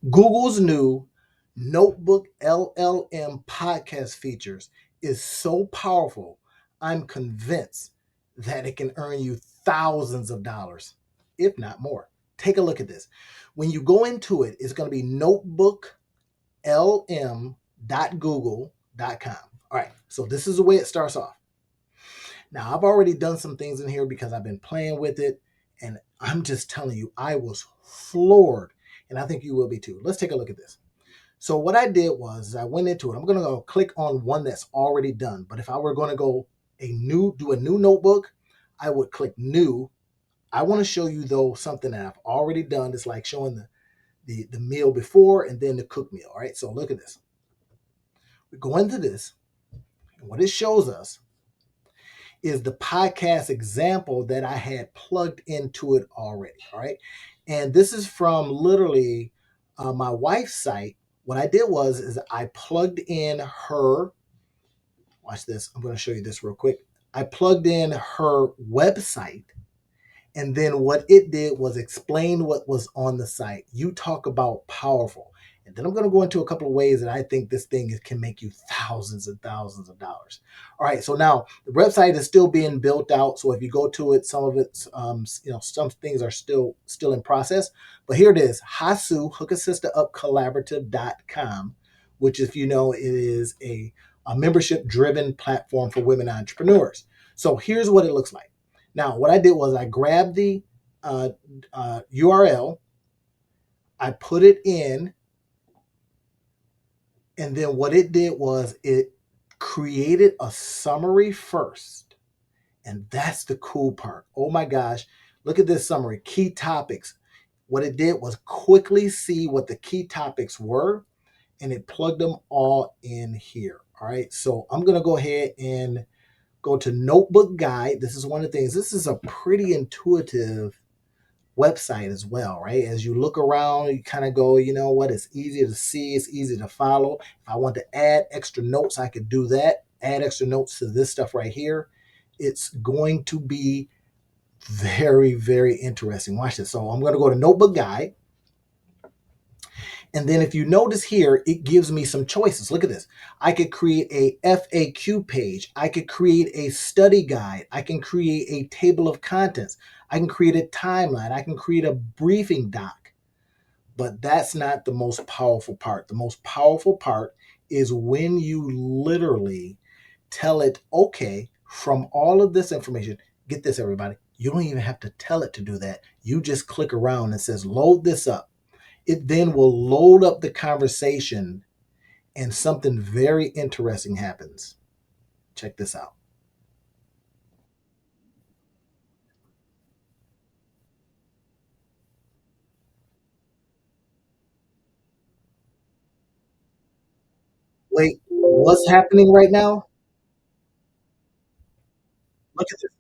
Google's new Notebook LLM podcast features is so powerful, I'm convinced that it can earn you thousands of dollars, if not more. Take a look at this. When you go into it, it's going to be notebooklm.google.com. All right, so this is the way it starts off. Now, I've already done some things in here because I've been playing with it, and I'm just telling you, I was floored, and I think you will be too. Let's take a look at this. So what I did was I went into it. I'm going to go click on one that's already done. But if I were going to do a new notebook, I would click new. I want to show you though something that I've already done. It's like showing the meal before and then the cook meal. All right. So look at this. We go into this, and what it shows us is the podcast example that I had plugged into it already. All right. And this is from literally my wife's site. What I did was is I plugged in her, watch this. I'm going to show you this real quick. I plugged in her website, and then what it did was explain what was on the site. You talk about powerful. And then I'm going to go into a couple of ways that I think this thing can make you thousands and thousands of dollars. All right, so now the website is still being built out. So if you go to it, some of it's, some things are still in process. But here it is, Hasu, Hook a Sister Up Collaborative.com, which, if you know, it is a membership driven platform for women entrepreneurs. So here's what it looks like. Now, what I did was I grabbed the URL, I put it in, and then what it did was it created a summary first. And that's the cool part. Oh my gosh, look at this summary. Key topics. What it did was quickly see what the key topics were, and it plugged them all in here. All right, so I'm going to go ahead and go to Notebook Guide. This is one of the things. This is a pretty intuitive website as well, right? As you look around, you kind of go, you know what? It's easy to see. It's easy to follow. If I want to add extra notes, I could do that. Add extra notes to this stuff right here. It's going to be very, very interesting. Watch this. So I'm going to go to Notebook Guide. And then if you notice here, it gives me some choices. Look at this. I could create a FAQ page. I could create a study guide. I can create a table of contents. I can create a timeline. I can create a briefing doc. But that's not the most powerful part. The most powerful part is when you literally tell it, okay, from all of this information, get this, everybody. You don't even have to tell it to do that. You just click around and says, load this up. It then will load up the conversation, and something very interesting happens. Check this out. Wait, what's happening right now? Look at this.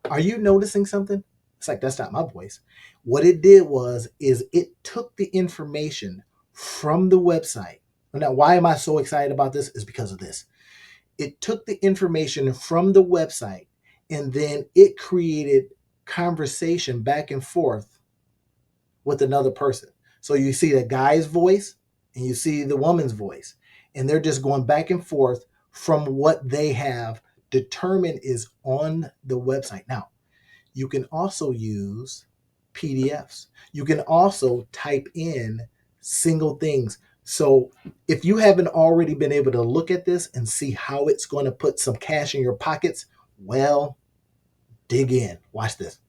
Are you noticing something? It's like, that's not my voice. What it did was is it took the information from the website. Now, why am I so excited about this? Is because of this. It took the information from the website, and then it created conversation back and forth with another person. So you see the guy's voice and you see the woman's voice, and they're just going back and forth from what they have determined is on the website. Now, you can also use PDFs. You can also type in single things. So if you haven't already been able to look at this and see how it's going to put some cash in your pockets, well, dig in. Watch this.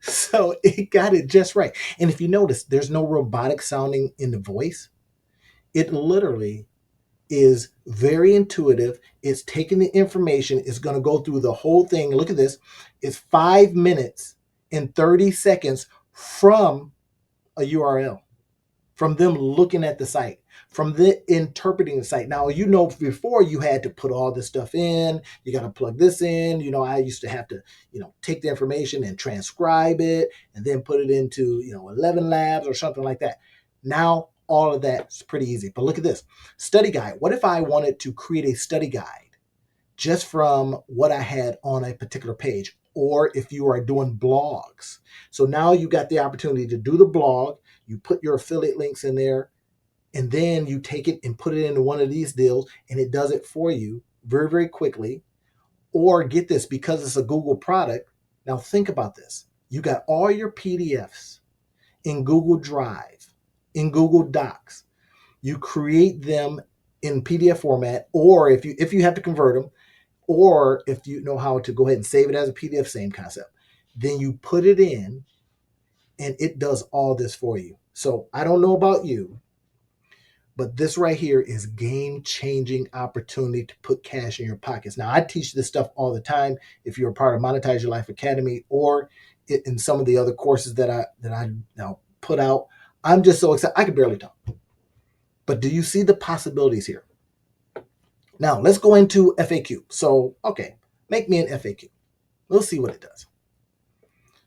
So it got it just right. And if you notice, there's no robotic sounding in the voice. It literally is very intuitive. It's taking the information, it's going to go through the whole thing. Look at this. It's 5 minutes and 30 seconds from a URL. from them looking at the site, from the interpreting the site. Now, before you had to put all this stuff in, you got to plug this in. I used to have to, take the information and transcribe it and then put it into, 11 labs or something like that. Now, all of that's pretty easy. But look at this study guide. What if I wanted to create a study guide just from what I had on a particular page, or if you are doing blogs? So now you got the opportunity to do the blog, you put your affiliate links in there, and then you take it and put it into one of these deals, and it does it for you very, very quickly. Or get this, because it's a Google product, now think about this. You got all your PDFs in Google Drive, in Google Docs. You create them in PDF format, or if you have to convert them, or if you know how to go ahead and save it as a PDF, same concept. Then you put it in and it does all this for you. So I don't know about you, but this right here is game-changing opportunity to put cash in your pockets. Now, I teach this stuff all the time. If you're a part of Monetize Your Life Academy or in some of the other courses that I now put out, I'm just so excited. I can barely talk. But do you see the possibilities here? Now, let's go into FAQ. So, okay, make me an FAQ. We'll see what it does.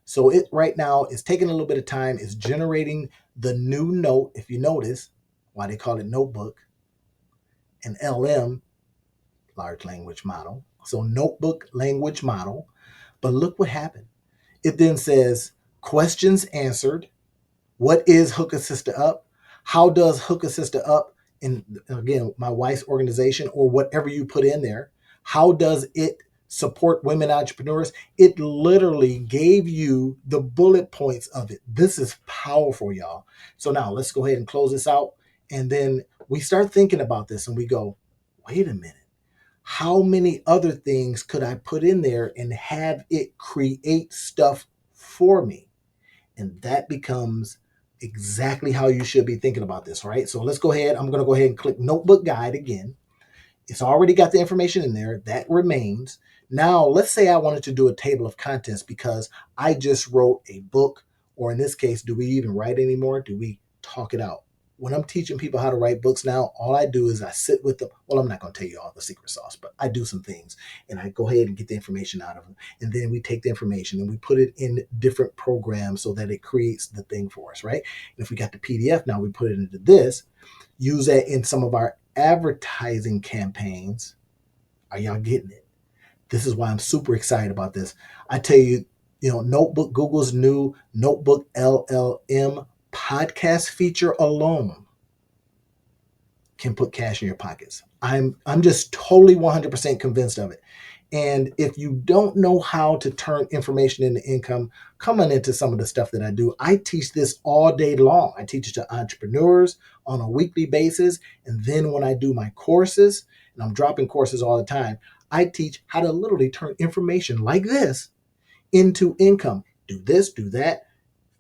So it right now is taking a little bit of time. It's generating the new note. If you notice, why they call it Notebook and LM, large language model. So Notebook language model. But look what happened. It then says questions answered. What is Hook Assista Up? How does Hook Assista Up, in again, my wife's organization or whatever you put in there, how does it support women entrepreneurs? It literally gave you the bullet points of it. This is powerful, y'all. So now let's go ahead and close this out. And then we start thinking about this and we go, wait a minute. How many other things could I put in there and have it create stuff for me? And that becomes exactly how you should be thinking about this, right? So let's go ahead. I'm going to go ahead and click Notebook Guide again. It's already got the information in there. That remains. Now, let's say I wanted to do a table of contents because I just wrote a book, or in this case, do we even write anymore? Do we talk it out? When I'm teaching people how to write books now, all I do is I sit with them. Well, I'm not going to tell you all the secret sauce, but I do some things and I go ahead and get the information out of them. And then we take the information and we put it in different programs so that it creates the thing for us, right? And if we got the PDF, now we put it into this, use that in some of our advertising campaigns. Are y'all getting it? This is why I'm super excited about this. I tell you, Google's new Notebook LLM podcast feature alone can put cash in your pockets. I'm just totally 100% convinced of it. And if you don't know how to turn information into income, coming into some of the stuff that I do, I teach this all day long. I teach it to entrepreneurs on a weekly basis. And then when I do my courses, and I'm dropping courses all the time, I teach how to literally turn information like this into income. Do this, do that,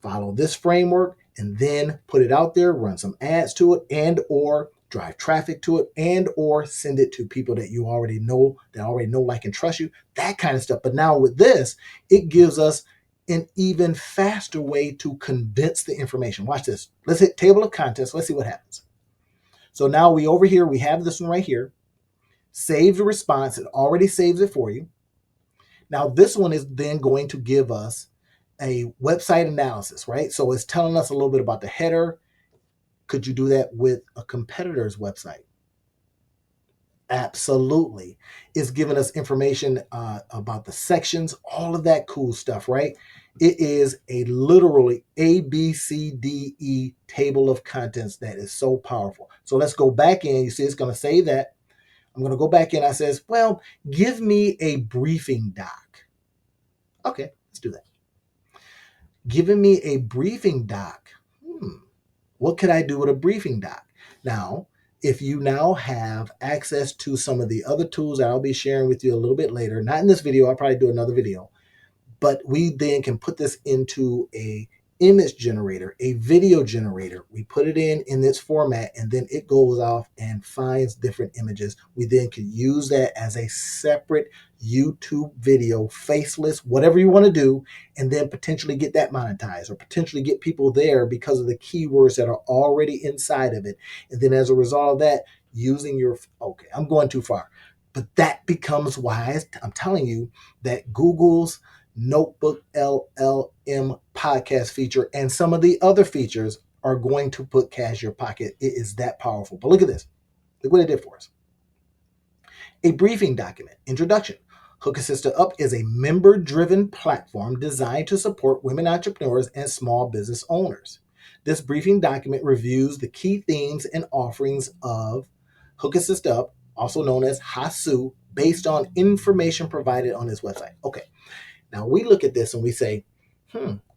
follow this framework, and then put it out there, run some ads to it, and or drive traffic to it, and or send it to people that you already know, like, and trust you, that kind of stuff. But now with this, it gives us an even faster way to condense the information. Watch this. Let's hit table of contents. Let's see what happens. So now we have this one right here. Save the response. It already saves it for you. Now this one is then going to give us a website analysis, right? So it's telling us a little bit about the header. Could you do that with a competitor's website? Absolutely. It's giving us information about the sections, all of that cool stuff, right? It is a literally ABCDE table of contents that is so powerful. So let's go back in. You see, it's going to say that. I'm going to go back in. I says, well, give me a briefing doc. Okay, let's do that. Giving me a briefing doc. What could I do with a briefing doc? Now, if you now have access to some of the other tools that I'll be sharing with you a little bit later, not in this video, I'll probably do another video, but we then can put this into a image generator, a video generator. We put it in this format, and then it goes off and finds different images. We then can use that as a separate YouTube video, faceless, whatever you want to do, and then potentially get that monetized or potentially get people there because of the keywords that are already inside of it. And then as a result of that, using your, okay, I'm going too far, but that becomes why I'm telling you that Google's Notebook LLM podcast feature and some of the other features are going to put cash in your pocket. It is that powerful. But look at this. Look what it did for us. A briefing document. Introduction. Hook Assistant Up is a member-driven platform designed to support women entrepreneurs and small business owners. This briefing document reviews the key themes and offerings of Hook Assistant Up, also known as HASU, based on information provided on this website. Okay. Now we look at this and we say,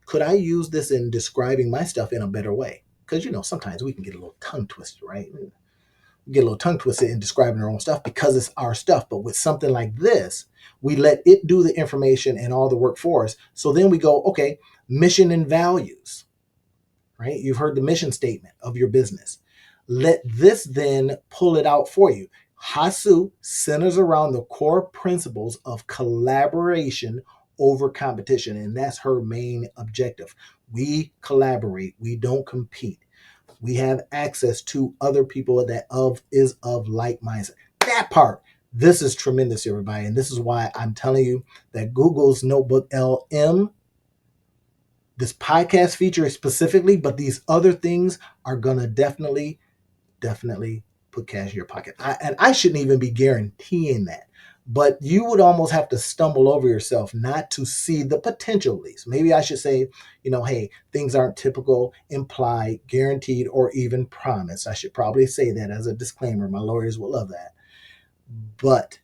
could I use this in describing my stuff in a better way? Because, sometimes we can get a little tongue twisted, right? We get a little tongue twisted in describing our own stuff because it's our stuff. But with something like this, we let it do the information and all the work for us. So then we go, okay, mission and values, right? You've heard the mission statement of your business. Let this then pull it out for you. HASU centers around the core principles of collaboration over competition, and that's her main objective. We collaborate. We don't compete. We have access to other people that is of like mindset. That part, this is tremendous, everybody, and this is why I'm telling you that Google's Notebook LM, this podcast feature specifically, but these other things are gonna definitely put cash in your pocket. I shouldn't even be guaranteeing that. But you would almost have to stumble over yourself not to see the potential of these. Maybe I should say, hey, things aren't typical, implied, guaranteed, or even promised. I should probably say that as a disclaimer. My lawyers will love that. But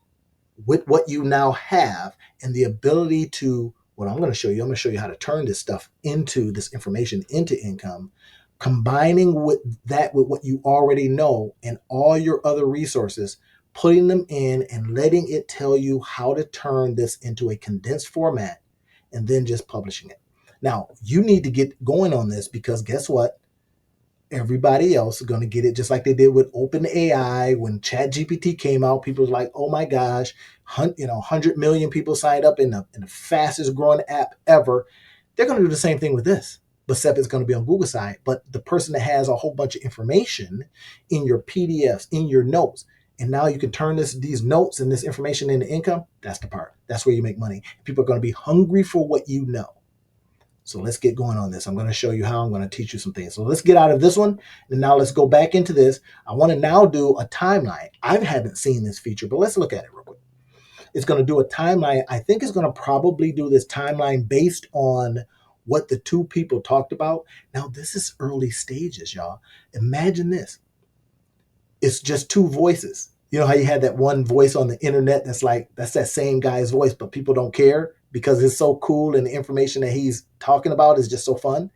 with what you now have and the ability to, what I'm going to show you how to turn this stuff into this information into income, combining with what you already know and all your other resources, putting them in and letting it tell you how to turn this into a condensed format and then just publishing it. Now, you need to get going on this because guess what? Everybody else is going to get it just like they did with OpenAI. When ChatGPT came out, people was like, oh my gosh, 100 million people signed up in the fastest growing app ever. They're going to do the same thing with this. But except it's going to be on Google side. But the person that has a whole bunch of information in your PDFs, in your notes, and now you can turn these notes and this information into income, that's the part. That's where you make money. People are going to be hungry for what you know. So let's get going on this. I'm going to show you how. I'm going to teach you some things. So let's get out of this one. And now let's go back into this. I want to now do a timeline. I haven't seen this feature, but let's look at it real quick. It's going to do a timeline. I think it's going to probably do this timeline based on what the two people talked about. Now, this is early stages, y'all. Imagine this. It's just two voices. You know how you had that one voice on the internet that's that same guy's voice, but people don't care because it's so cool and the information that he's talking about is just so fun.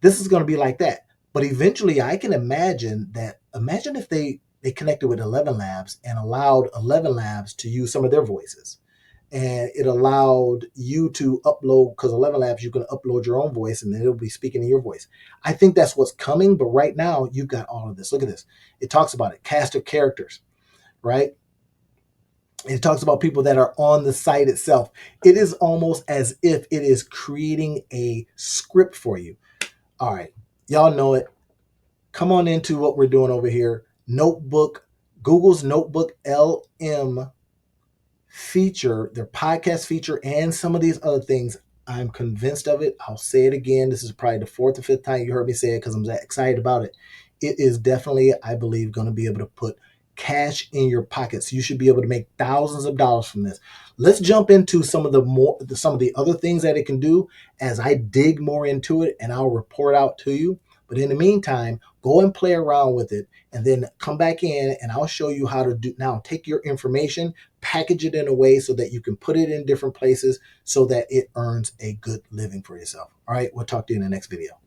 This is going to be like that. But eventually I can imagine if they connected with 11 Labs and allowed 11 Labs to use some of their voices. And it allowed you to upload, because 11 Labs, you can upload your own voice and then it'll be speaking in your voice. I think that's what's coming. But right now you've got all of this. Look at this. It talks about it. Cast of characters, right? It talks about people that are on the site itself. It is almost as if it is creating a script for you. All right. Y'all know it. Come on into what we're doing over here. Google's Notebook LM feature, their podcast feature, and some of these other things. I'm convinced of it. I'll say it again. This is probably the fourth or fifth time you heard me say it because I'm that excited about it. It is definitely, I believe, going to be able to put cash in your pockets. You should be able to make thousands of dollars from this. Let's jump into some of the other things that it can do as I dig more into it, and I'll report out to you. But in the meantime, go and play around with it and then come back in and I'll show you how to take your information, package it in a way so that you can put it in different places so that it earns a good living for yourself. All right, we'll talk to you in the next video.